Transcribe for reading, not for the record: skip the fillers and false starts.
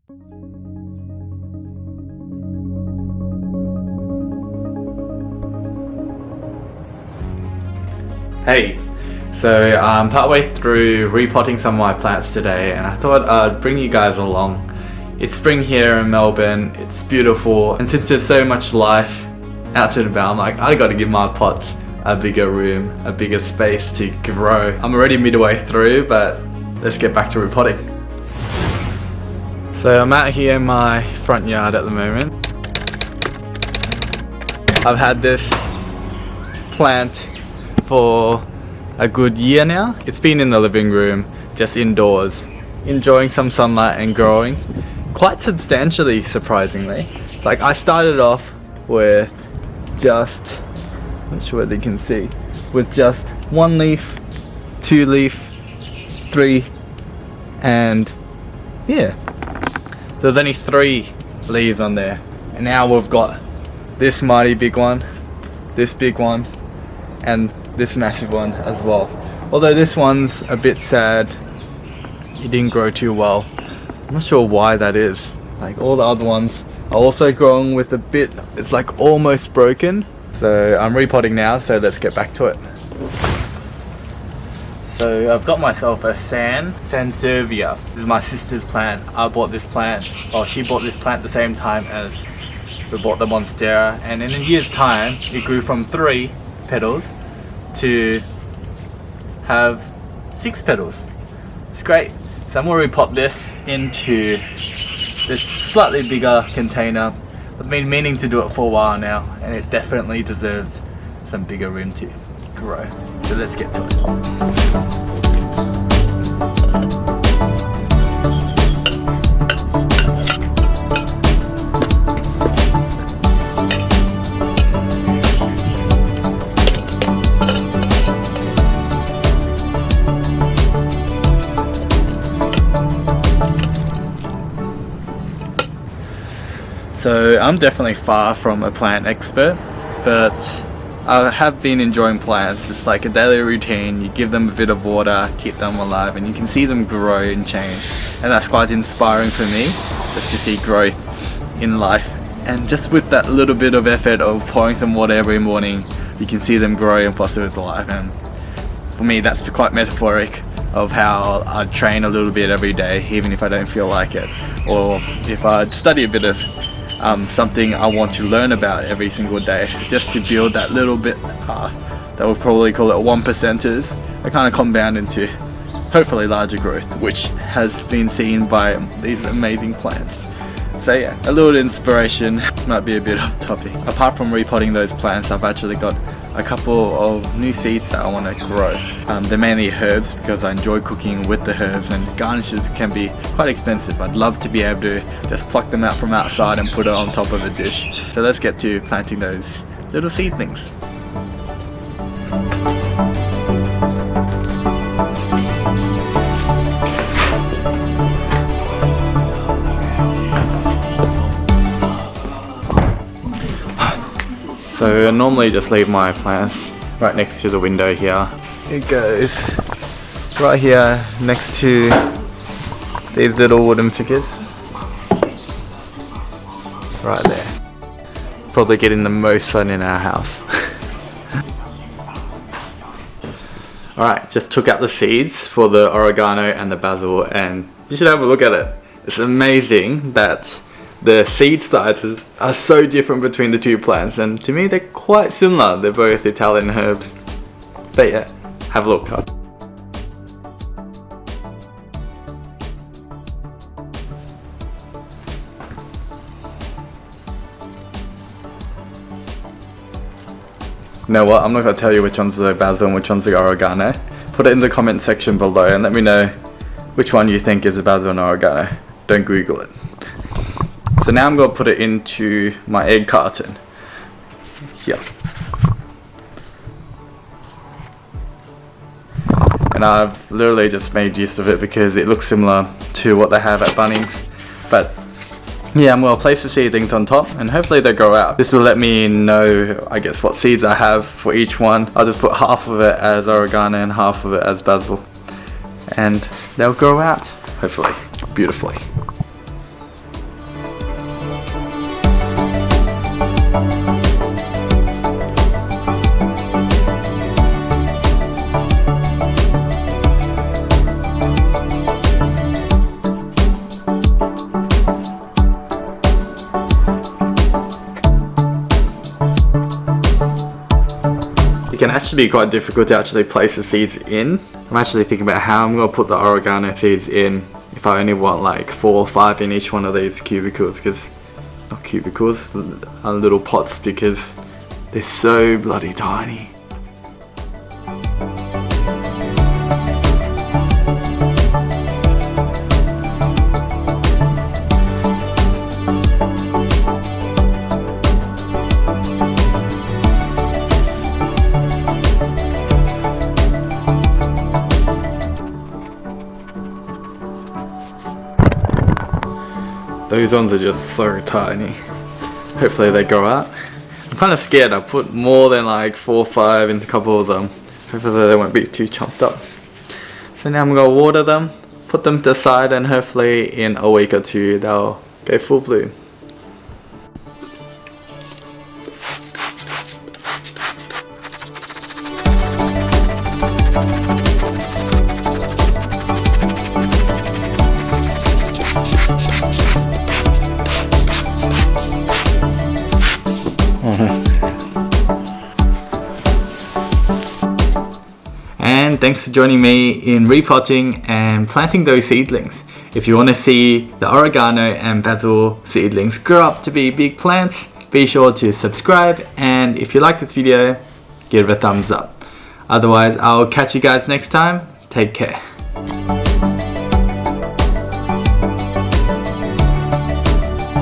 Hey, so I'm partway through repotting some of my plants today, and I thought I'd bring you guys along. It's spring here in Melbourne, it's beautiful, and since there's so much life out and about, I'm like, I gotta give my pots a bigger room, a bigger space to grow. I'm already midway through, but let's get back to repotting. So I'm out here in my front yard at the moment. I've had this plant for a good year now. It's been in the living room, just indoors, enjoying some sunlight and growing quite substantially, surprisingly. Like, I started off with just, not sure whether you can see, with just 1 leaf, 2 leaf, 3, and yeah, there's only 3 leaves on there, and now we've got this mighty big one, this big one, and this massive one as well. Although this one's a bit sad, it didn't grow too well. I'm not sure why that is. Like, all the other ones are also growing with a bit, it's like almost broken. So I'm repotting now, so let's get back to it. So I've got myself a Sansevieria. This is my sister's plant. I bought this plant, or she bought this plant the same time as we bought the Monstera, and in a year's time it grew from 3 petals to have 6 petals. It's great. So I'm going to repot this into this slightly bigger container. I've been meaning to do it for a while now, and it definitely deserves some bigger room to grow. So let's get to it. So I'm definitely far from a plant expert, but I have been enjoying plants. It's like a daily routine. You give them a bit of water, keep them alive, and you can see them grow and change. And that's quite inspiring for me, just to see growth in life. And just with that little bit of effort of pouring some water every morning, you can see them grow and foster with life. And for me, that's quite metaphoric of how I train a little bit every day, even if I don't feel like it. Or if I study a bit of something I want to learn about every single day, just to build that little bit, that we'll probably call it 1%ers, I kind of compound into hopefully larger growth, which has been seen by these amazing plants. So yeah, a little inspiration, might be a bit off topic. Apart from repotting those plants, I've actually got a couple of new seeds that I want to grow. They're mainly herbs because I enjoy cooking with the herbs, and garnishes can be quite expensive. I'd love to be able to just pluck them out from outside and put it on top of a dish. So let's get to planting those little seedlings. So I normally just leave my plants right next to the window here. It goes right here next to these little wooden figures. Right there. Probably getting the most sun in our house. Alright, just took out the seeds for the oregano and the basil, and you should have a look at it. It's amazing that the seed sizes are so different between the two plants, and to me they're quite similar. They're both Italian herbs. But yeah, have a look. You know what, I'm not going to tell you which one's the basil and which one's the oregano. Put it in the comment section below and let me know which one you think is the basil and oregano. Don't Google it. So now I'm going to put it into my egg carton. Here. And I've literally just made use of it because it looks similar to what they have at Bunnings. But yeah, I'm going to place the seedlings on top and hopefully they grow out. This will let me know, I guess, what seeds I have for each one. I'll just put half of it as oregano and half of it as basil. And they'll grow out, hopefully, beautifully. actually be quite difficult to actually place the seeds in. I'm actually thinking about how I'm going to put the oregano seeds in if I only want like 4 or 5 in each one of these cubicles, not cubicles, little pots, because they're so bloody tiny. Those ones are just so tiny. Hopefully they grow out. I'm kind of scared. I put more than like 4 or 5 in a couple of them. Hopefully they won't be too chopped up. So now I'm going to water them, put them to the side, and hopefully in a week or 2 they'll go full bloom. And thanks for joining me in repotting and planting those seedlings. If you want to see the oregano and basil seedlings grow up to be big plants, be sure to subscribe, and if you like this video, give it a thumbs up. Otherwise, I'll catch you guys next time. Take care.